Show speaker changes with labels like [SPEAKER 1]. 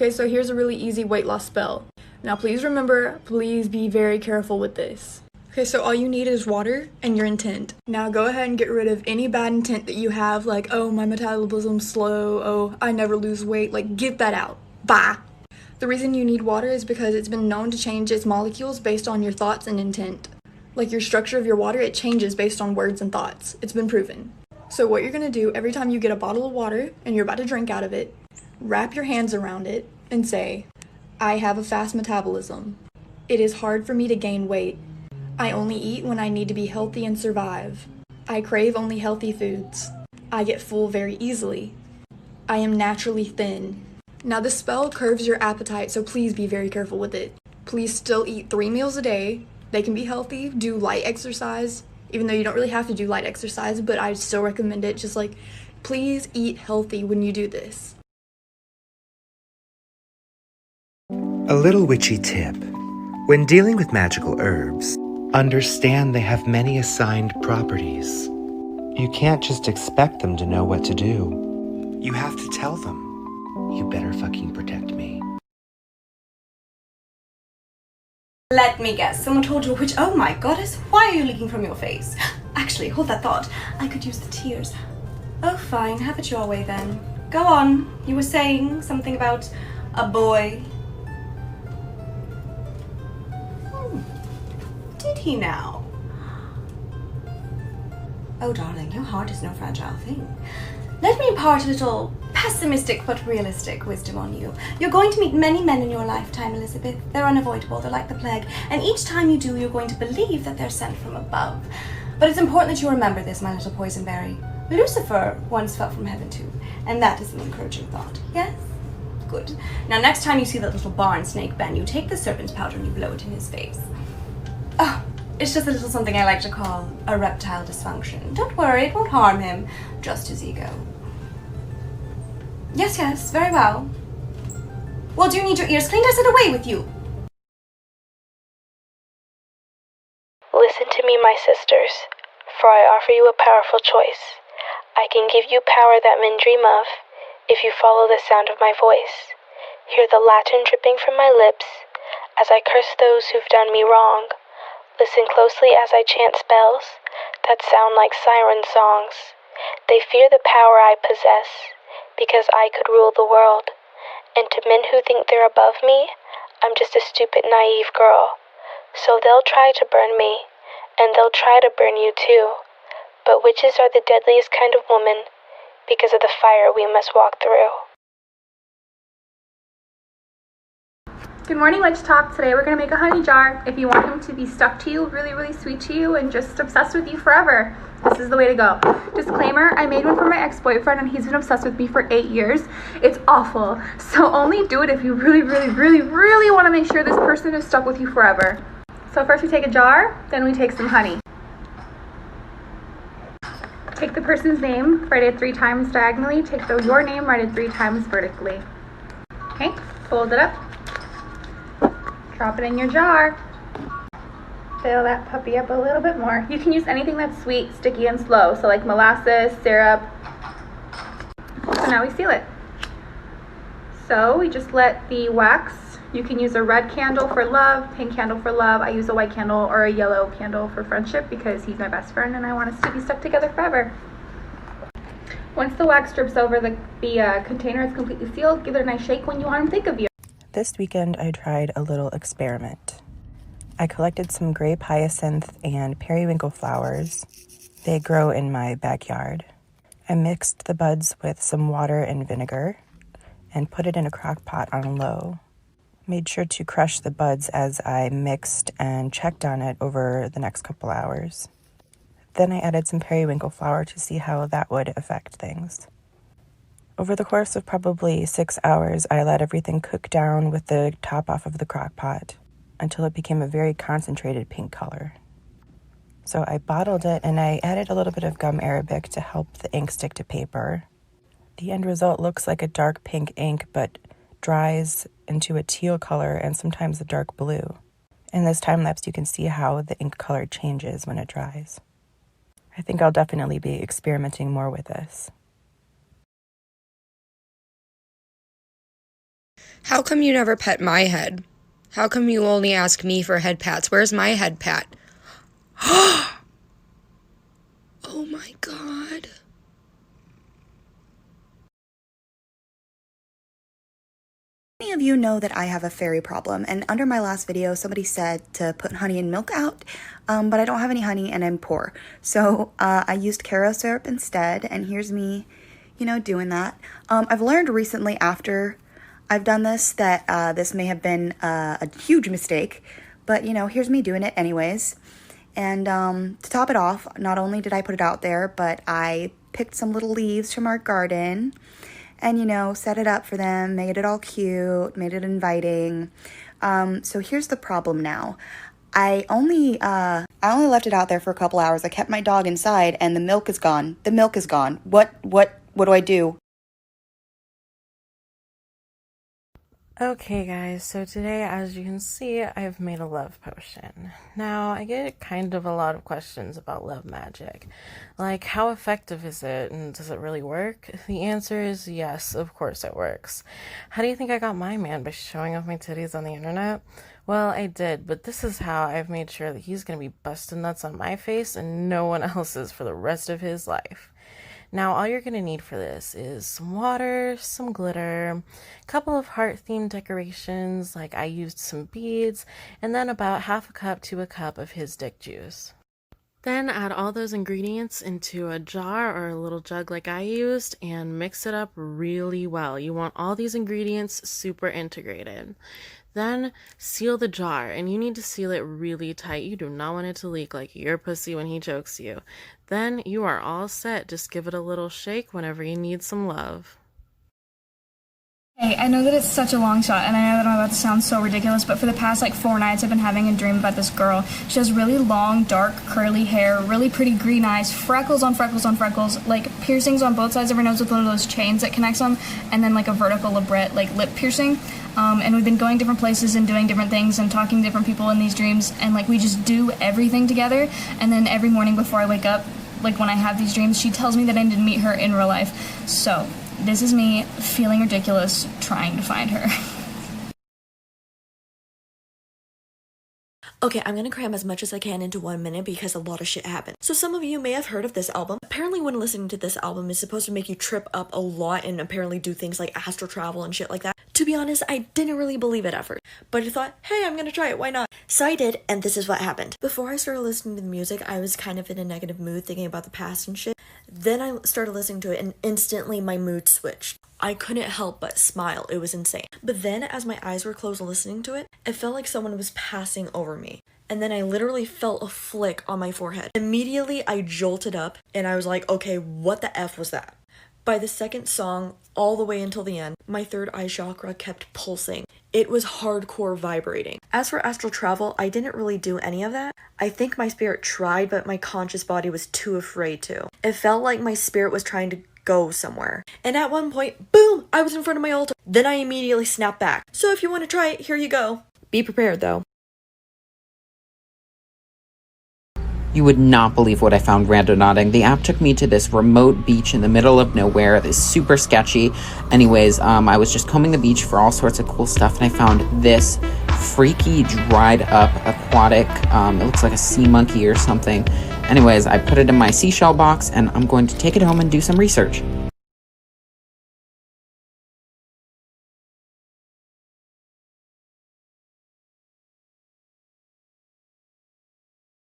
[SPEAKER 1] Okay, so here's a really easy weight loss spell. Now please remember, please be very careful with this. Okay, so all you need is water and your intent. Now go ahead and get rid of any bad intent that you have, like, oh, my metabolism's slow, oh, I never lose weight, like, get that out. Bye. The reason you need water is because it's been known to change its molecules based on your thoughts and intent. Like your structure of your water, it changes based on words and thoughts. It's been proven. So what you're gonna do every time you get a bottle of water and you're about to drink out of it, wrap your hands around it and say, I have a fast metabolism. It is hard for me to gain weight. I only eat when I need to be healthy and survive. I crave only healthy foods. I get full very easily. I am naturally thin. Now this spell curves your appetite, so please be very careful with it. Please still eat 3 meals a day. They can be healthy. Do light exercise, even though you don't really have to do light exercise, but I still recommend it. Just like, please eat healthy when you do this.
[SPEAKER 2] A little witchy tip. When dealing with magical herbs, understand they have many assigned properties. You can't just expect them to know what to do. You have to tell them. You better fucking protect me.
[SPEAKER 3] Let me guess, someone told you a witch. Oh my goddess, why are you leaking from your face? Actually, hold that thought. I could use the tears. Oh fine, have it your way then. Go on, you were saying something about a boy. Did he now? Oh darling, your heart is no fragile thing. Let me impart a little pessimistic but realistic wisdom on you. You're going to meet many men in your lifetime, Elizabeth. They're unavoidable, they're like the plague. And each time you do, you're going to believe that they're sent from above. But it's important that you remember this, my little poisonberry. Lucifer once fell from heaven too, and that is an encouraging thought. Yes? Good. Now next time you see that little barn snake Ben, you take the serpent powder and you blow it in his face. Oh, it's just a little something I like to call a reptile dysfunction. Don't worry, it won't harm him, just his ego. Yes, very well. Well, do you need your ears cleaned? I said away with you.
[SPEAKER 4] Listen to me, my sisters, for I offer you a powerful choice. I can give you power that men dream of, if you follow the sound of my voice. Hear the Latin dripping from my lips, as I curse those who've done me wrong. Listen closely as I chant spells that sound like siren songs. They fear the power I possess, because I could rule the world. And to men who think they're above me, I'm just a stupid, naive girl. So they'll try to burn me, and they'll try to burn you too. But witches are the deadliest kind of woman, because of the fire we must walk through.
[SPEAKER 5] Good morning, Witch Talk. Today we're going to make a honey jar. If you want him to be stuck to you, really, really sweet to you, and just obsessed with you forever, this is the way to go. Disclaimer, I made one for my ex-boyfriend and he's been obsessed with me for 8 years. It's awful. So only do it if you really, really, really, really want to make sure this person is stuck with you forever. So first we take a jar, then we take some honey. Take the person's name, write it 3 times diagonally. Take your name, write it 3 times vertically. Okay, fold it up. Drop it in your jar. Fill that puppy up a little bit more. You can use anything that's sweet, sticky, and slow. So like molasses, syrup. So now we seal it. So we just let the wax, you can use a red candle for love, pink candle for love. I use a white candle or a yellow candle for friendship because he's my best friend and I want us to be stuck together forever. Once the wax drips over the container is completely sealed, give it a nice shake when you want him to think of you.
[SPEAKER 6] This weekend I tried a little experiment. I collected some grape hyacinth and periwinkle flowers. They grow in my backyard. I mixed the buds with some water and vinegar and put it in a crock pot on low. Made sure to crush the buds as I mixed and checked on it over the next couple hours. Then I added some periwinkle flower to see how that would affect things. Over the course of probably 6 hours, I let everything cook down with the top off of the crock pot until it became a very concentrated pink color. So I bottled it and I added a little bit of gum arabic to help the ink stick to paper. The end result looks like a dark pink ink but dries into a teal color and sometimes a dark blue. In this time lapse you can see how the ink color changes when it dries. I think I'll definitely be experimenting more with this.
[SPEAKER 7] How come you never pet my head? How come you only ask me for head pats? Where's my head pat? Oh my god.
[SPEAKER 8] Many of you know that I have a fairy problem, and under my last video somebody said to put honey and milk out, but I don't have any honey and I'm poor. So I used Karo syrup instead, and here's me, you know, doing that. I've learned recently after I've done this that this may have been a huge mistake, but you know, here's me doing it anyways. And to top it off, not only did I put it out there, but I picked some little leaves from our garden and, you know, set it up for them, made it all cute, made it inviting. So here's the problem now. I only left it out there for a couple hours. I kept my dog inside and the milk is gone. The milk is gone. What do I do?
[SPEAKER 9] Okay guys, so today, as you can see, I've made a love potion. Now, I get kind of a lot of questions about love magic. Like, how effective is it, and does it really work? The answer is yes, of course it works. How do you think I got my man? By showing off my titties on the internet? Well, I did, but this is how I've made sure that he's gonna be busting nuts on my face and no one else's for the rest of his life. Now, all you're going to need for this is some water, some glitter, a couple of heart-themed decorations, like I used some beads, and then about half a cup to a cup of his dick juice. Then add all those ingredients into a jar or a little jug like I used and mix it up really well. You want all these ingredients super integrated. Then seal the jar, and you need to seal it really tight. You do not want it to leak like your pussy when he chokes you. Then you are all set. Just give it a little shake whenever you need some love.
[SPEAKER 10] Hey, I know that it's such a long shot, and I know that I'm about to sound so ridiculous, but for the past 4 nights I've been having a dream about this girl. She has really long, dark, curly hair, really pretty green eyes, freckles on freckles on freckles, piercings on both sides of her nose with one of those chains that connects them, and then a vertical labret, lip piercing. And we've been going different places and doing different things and talking to different people in these dreams, and we just do everything together. And then every morning before I wake up, when I have these dreams, she tells me that I need to meet her in real life. So this is me feeling ridiculous trying to find her.
[SPEAKER 11] Okay, I'm gonna cram as much as I can into 1 minute because a lot of shit happened. So some of you may have heard of this album. Apparently when listening to this album is supposed to make you trip up a lot and apparently do things like astral travel and shit like that. To be honest, I didn't really believe it at first, but I thought, hey, I'm gonna try it, why not? So I did, and this is what happened. Before I started listening to the music, I was kind of in a negative mood thinking about the past and shit. Then I started listening to it and instantly my mood switched. I couldn't help but smile. It was insane. But then as my eyes were closed listening to it, it felt like someone was passing over me. And then I literally felt a flick on my forehead. Immediately I jolted up and I was like, okay, what the F was that? By the second song, all the way until the end, my third eye chakra kept pulsing. It was hardcore vibrating. As for astral travel, I didn't really do any of that. I think my spirit tried, but my conscious body was too afraid to. It felt like my spirit was trying to go somewhere. And at one point, boom, I was in front of my altar. Then I immediately snapped back. So if you want to try it, here you go. Be prepared though.
[SPEAKER 12] You would not believe what I found randonauting. The app took me to this remote beach in the middle of nowhere. This super sketchy. Anyways, I was just combing the beach for all sorts of cool stuff, and I found this freaky dried up aquatic, it looks like a sea monkey or something. Anyways, I put it in my seashell box, and I'm going to take it home and do some research.